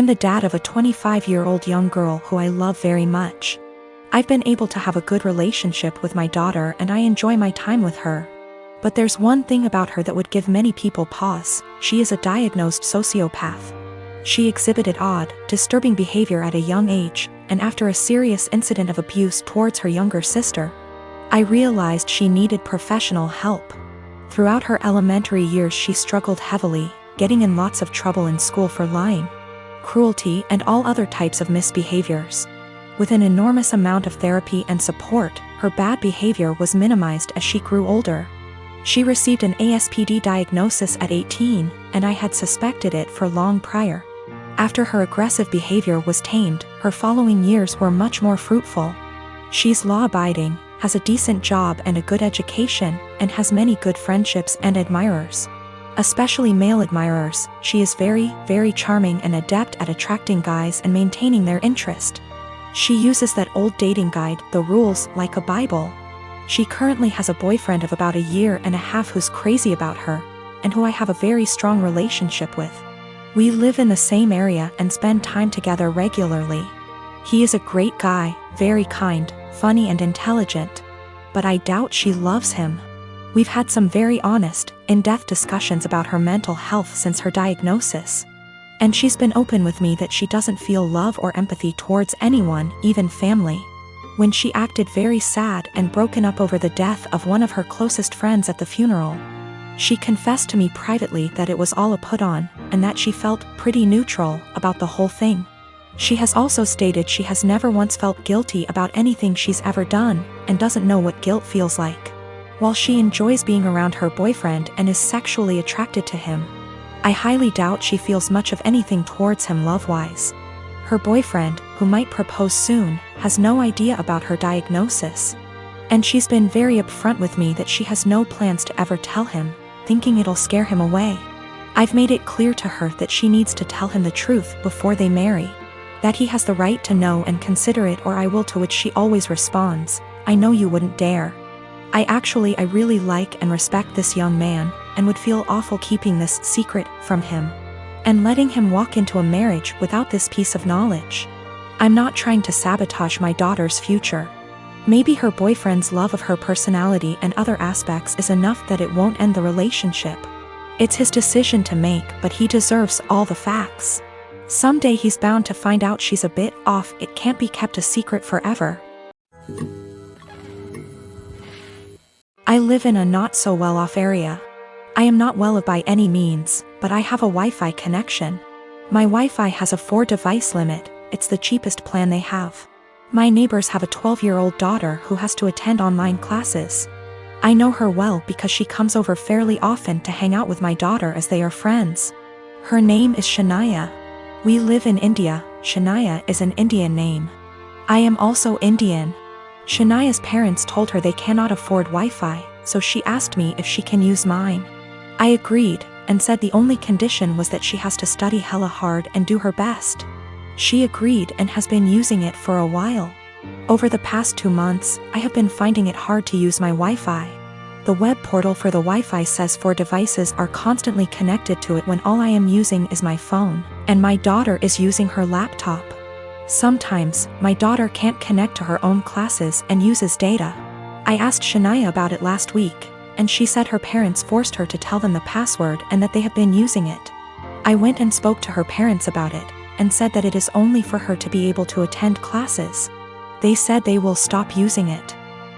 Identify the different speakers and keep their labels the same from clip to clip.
Speaker 1: I'm the dad of a 25-year-old young girl who I love very much. I've been able to have a good relationship with my daughter and I enjoy my time with her. But there's one thing about her that would give many people pause: she is a diagnosed sociopath. She exhibited odd, disturbing behavior at a young age, and after a serious incident of abuse towards her younger sister, I realized she needed professional help. Throughout her elementary years she struggled heavily, getting in lots of trouble in school for lying, cruelty, and all other types of misbehaviors. With an enormous amount of therapy and support, her bad behavior was minimized as she grew older. She received an ASPD diagnosis at 18, and I had suspected it for long prior. After her aggressive behavior was tamed, her following years were much more fruitful. She's law-abiding, has a decent job and a good education, and has many good friendships and admirers. Especially male admirers. She is very, very charming and adept at attracting guys and maintaining their interest. She uses that old dating guide, The Rules, like a Bible. She currently has a boyfriend of about a year and a half who's crazy about her, and who I have a very strong relationship with. We live in the same area and spend time together regularly. He is a great guy, very kind, funny and intelligent. But I doubt she loves him. We've had some very honest, in-depth discussions about her mental health since her diagnosis. And she's been open with me that she doesn't feel love or empathy towards anyone, even family. When she acted very sad and broken up over the death of one of her closest friends at the funeral, she confessed to me privately that it was all a put-on, and that she felt pretty neutral about the whole thing. She has also stated she has never once felt guilty about anything she's ever done, and doesn't know what guilt feels like. While she enjoys being around her boyfriend and is sexually attracted to him, I highly doubt she feels much of anything towards him love-wise. Her boyfriend, who might propose soon, has no idea about her diagnosis. And she's been very upfront with me that she has no plans to ever tell him, thinking it'll scare him away. I've made it clear to her that she needs to tell him the truth before they marry. That he has the right to know and consider it, or I will, to which she always responds, "I know you wouldn't dare." I really like and respect this young man, and would feel awful keeping this secret from him, and letting him walk into a marriage without this piece of knowledge. I'm not trying to sabotage my daughter's future. Maybe her boyfriend's love of her personality and other aspects is enough that it won't end the relationship. It's his decision to make, but he deserves all the facts. Someday he's bound to find out she's a bit off. It can't be kept a secret forever. I live in a not-so-well-off area. I am not well off by any means, but I have a Wi-Fi connection. My Wi-Fi has a 4-device limit. It's the cheapest plan they have. My neighbors have a 12-year-old daughter who has to attend online classes. I know her well because she comes over fairly often to hang out with my daughter as they are friends. Her name is Shania. We live in India. Shania is an Indian name. I am also Indian. Shania's parents told her they cannot afford Wi-Fi, so she asked me if she can use mine. I agreed, and said the only condition was that she has to study hella hard and do her best. She agreed and has been using it for a while. Over the past 2 months, I have been finding it hard to use my Wi-Fi. The web portal for the Wi-Fi says 4 devices are constantly connected to it when all I am using is my phone, and my daughter is using her laptop. Sometimes, my daughter can't connect to her own classes and uses data. I asked Shania about it last week, and she said her parents forced her to tell them the password and that they have been using it. I went and spoke to her parents about it, and said that it is only for her to be able to attend classes. They said they will stop using it.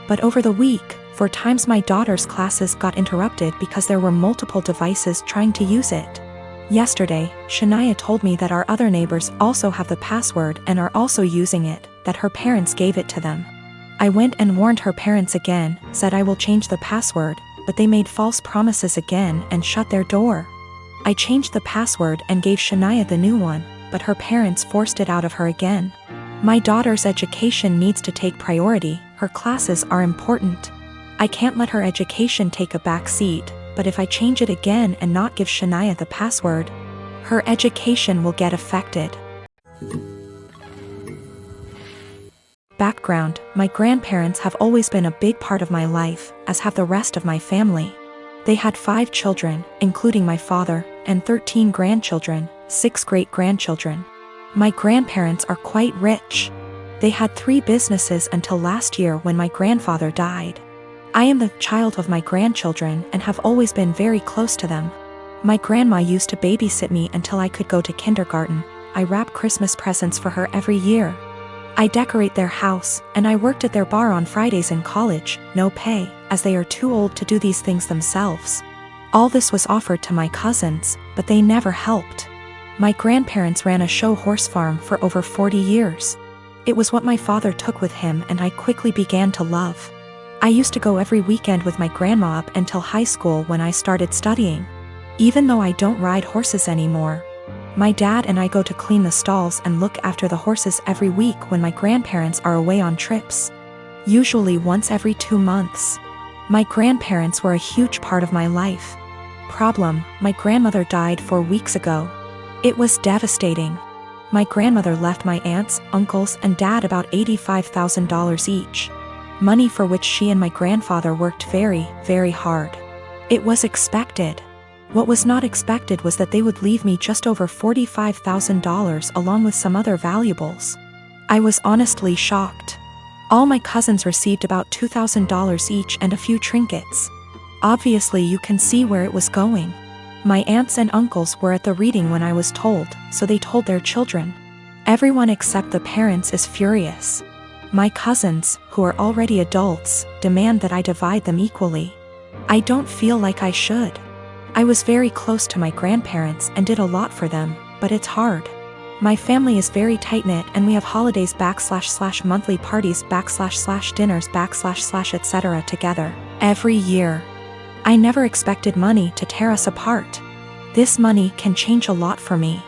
Speaker 1: But over the week, 4 times my daughter's classes got interrupted because there were multiple devices trying to use it. Yesterday, Shania told me that our other neighbors also have the password and are also using it, that her parents gave it to them. I went and warned her parents again, said I will change the password, but they made false promises again and shut their door. I changed the password and gave Shania the new one, but her parents forced it out of her again. My daughter's education needs to take priority. Her classes are important. I can't let her education take a back seat, but if I change it again and not give Shania the password, her education will get affected. Background: my grandparents have always been a big part of my life, as have the rest of my family. They had 5 children, including my father, and 13 grandchildren, 6 great-grandchildren. My grandparents are quite rich. They had 3 businesses until last year when my grandfather died. I am the child of my grandchildren and have always been very close to them. My grandma used to babysit me until I could go to kindergarten. I wrap Christmas presents for her every year. I decorate their house, and I worked at their bar on Fridays in college, no pay, as they are too old to do these things themselves. All this was offered to my cousins, but they never helped. My grandparents ran a show horse farm for over 40 years. It was what my father took with him and I quickly began to love. I used to go every weekend with my grandma up until high school when I started studying. Even though I don't ride horses anymore, my dad and I go to clean the stalls and look after the horses every week when my grandparents are away on trips. Usually once every 2 months. My grandparents were a huge part of my life. Problem: my grandmother died 4 weeks ago. It was devastating. My grandmother left my aunts, uncles, and dad about $85,000 each. Money for which she and my grandfather worked very, very hard. It was expected. What was not expected was that they would leave me just over $45,000 along with some other valuables. I was honestly shocked. All my cousins received about $2,000 each and a few trinkets. Obviously you can see where it was going. My aunts and uncles were at the reading when I was told, so they told their children. Everyone except the parents is furious. My cousins, who are already adults, demand that I divide them equally. I don't feel like I should. I was very close to my grandparents and did a lot for them, but it's hard. My family is very tight-knit and we have holidays / monthly parties / dinners / etc. together, every year. I never expected money to tear us apart. This money can change a lot for me.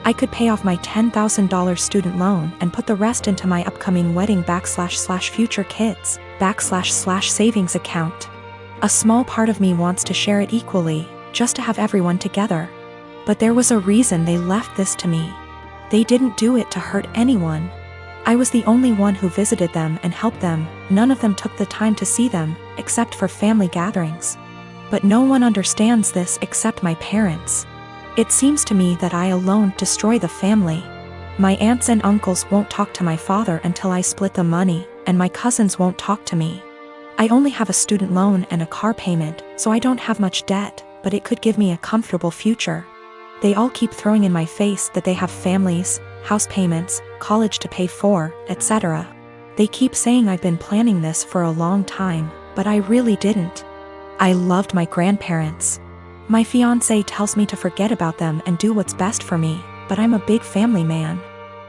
Speaker 1: I could pay off my $10,000 student loan and put the rest into my upcoming wedding / future kids / savings account. A small part of me wants to share it equally, just to have everyone together. But there was a reason they left this to me. They didn't do it to hurt anyone. I was the only one who visited them and helped them. None of them took the time to see them, except for family gatherings. But no one understands this except my parents. It seems to me that I alone destroy the family. My aunts and uncles won't talk to my father until I split the money, and my cousins won't talk to me. I only have a student loan and a car payment, so I don't have much debt, but it could give me a comfortable future. They all keep throwing in my face that they have families, house payments, college to pay for, etc. They keep saying I've been planning this for a long time, but I really didn't. I loved my grandparents. My fiancé tells me to forget about them and do what's best for me, but I'm a big family man.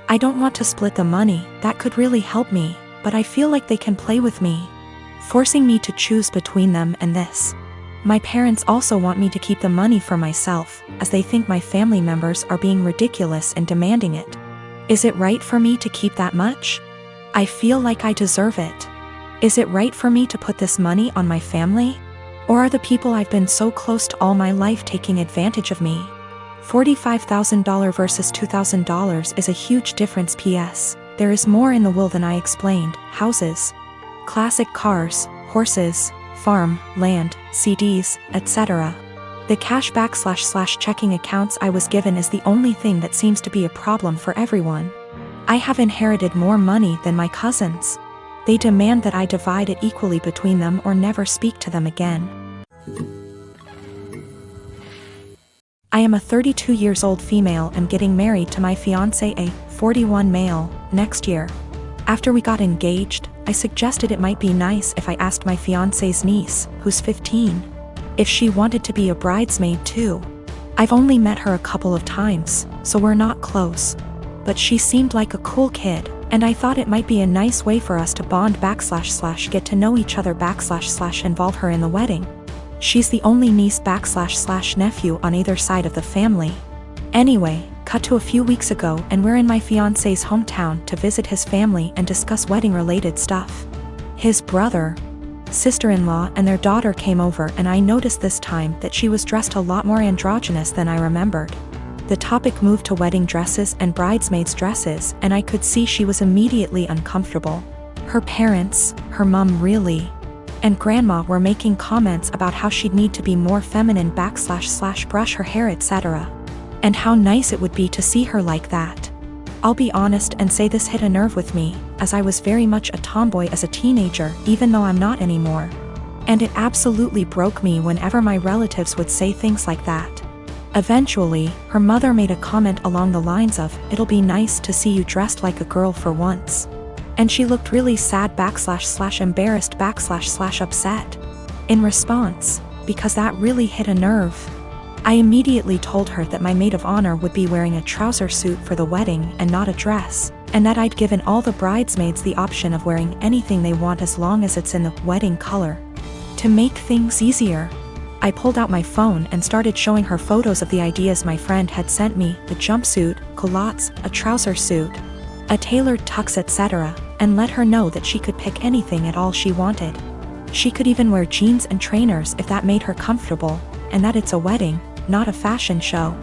Speaker 1: I don't want to split the money, that could really help me, but I feel like they can play with me, forcing me to choose between them and this. My parents also want me to keep the money for myself, as they think my family members are being ridiculous and demanding it. Is it right for me to keep that much? I feel like I deserve it. Is it right for me to put this money on my family? Or are the people I've been so close to all my life taking advantage of me? $45,000 versus $2,000 is a huge difference. PS, there is more in the will than I explained. Houses, classic cars, horses, farm, land, CDs, etc. The cash / checking accounts I was given is the only thing that seems to be a problem for everyone. I have inherited more money than my cousins. They demand that I divide it equally between them or never speak to them again. I am a 32 years old female and getting married to my fiancé, a 41 male, next year. After we got engaged, I suggested it might be nice if I asked my fiancé's niece, who's 15, if she wanted to be a bridesmaid too. I've only met her a couple of times, so we're not close. But she seemed like a cool kid, and I thought it might be a nice way for us to bond / get to know each other / involve her in the wedding. She's the only niece / nephew on either side of the family. Anyway, cut to a few weeks ago and we're in my fiancé's hometown to visit his family and discuss wedding-related stuff. His brother, sister-in-law and their daughter came over, and I noticed this time that she was dressed a lot more androgynous than I remembered. The topic moved to wedding dresses and bridesmaids' dresses, and I could see she was immediately uncomfortable. Her parents, her mom really, and grandma were making comments about how she'd need to be more feminine / brush her hair etc. And how nice it would be to see her like that. I'll be honest and say this hit a nerve with me, as I was very much a tomboy as a teenager, even though I'm not anymore. And it absolutely broke me whenever my relatives would say things like that. Eventually, her mother made a comment along the lines of, "It'll be nice to see you dressed like a girl for once." And she looked really sad / embarrassed / upset. In response, because that really hit a nerve, I immediately told her that my maid of honor would be wearing a trouser suit for the wedding and not a dress, and that I'd given all the bridesmaids the option of wearing anything they want as long as it's in the wedding color. To make things easier, I pulled out my phone and started showing her photos of the ideas my friend had sent me: the jumpsuit, culottes, a trouser suit, a tailored tux, etc., and let her know that she could pick anything at all she wanted. She could even wear jeans and trainers if that made her comfortable, and that it's a wedding, not a fashion show.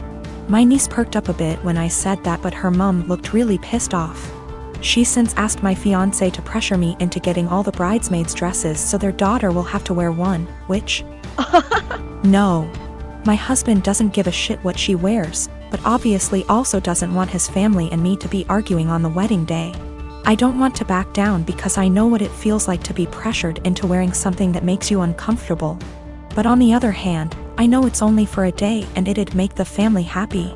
Speaker 1: My niece perked up a bit when I said that, but her mum looked really pissed off. She's since asked my fiancé to pressure me into getting all the bridesmaids' dresses so their daughter will have to wear one, which... No. My husband doesn't give a shit what she wears, but obviously also doesn't want his family and me to be arguing on the wedding day. I don't want to back down because I know what it feels like to be pressured into wearing something that makes you uncomfortable. But on the other hand, I know it's only for a day and it'd make the family happy.